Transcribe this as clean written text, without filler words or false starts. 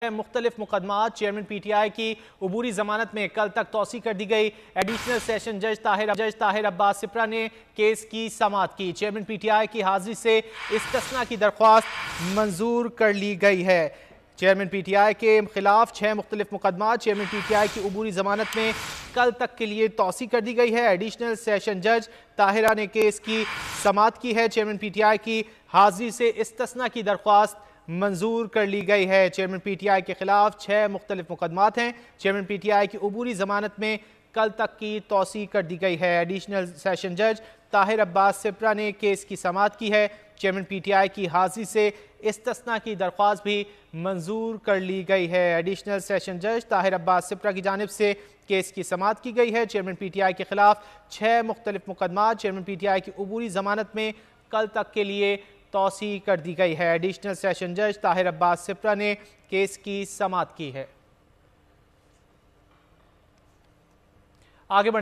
मुख्तलिफ मुकदमात chairman PTI की उबूरी जमानत में कल तक तोसी कर दी गई। एडिशनल सेशन जज ताहिर अब्बास सिप्रा ने केस की समाअत की। चेयरमैन PTI की हाजिरी से इस्तिस्ना की दरख्वास्त मंजूर कर ली गई है। चेयरमैन PTI के खिलाफ 6 मुख्तलिफ मुकदमात चेयरमैन PTI की उबूरी जमानत में कल तक के लिए तोसी कर दी गई है। एडिशनल सेशन जज ताहिरा ने केस की समाअत की है। चेयरमैन PTI की हाजिरी से इस्तिस्ना की दरख्वास्त मंजूर कर ली गई है। चेयरमैन PTI के खिलाफ 6 मुख्तलिफ मुकदमात हैं। चेयरमैन PTI की उबूरी जमानत में कल तक की तोसी कर दी गई है। एडिशनल सेशन जज ताहिर अब्बास सिप्रा ने केस की समाअत की है। चेयरमैन PTI की हाजिरी से इस्तिस्ना की दरख्वास्त भी मंजूर कर ली गई है। एडिशनल सेशन जज ताहिर अब्बास सिप्रा की जानिब से केस की समाअत की गई है। चेयरमैन PTI के खिलाफ 6 मुख्तलिफ मुकदमात चेयरमैन PTI की उबूरी जमानत में कल तक के लिए तोसी कर दी गई है। एडिशनल सेशन जज ताहिर अब्बास सिप्रा ने केस की समाअत की है। आगे बढ़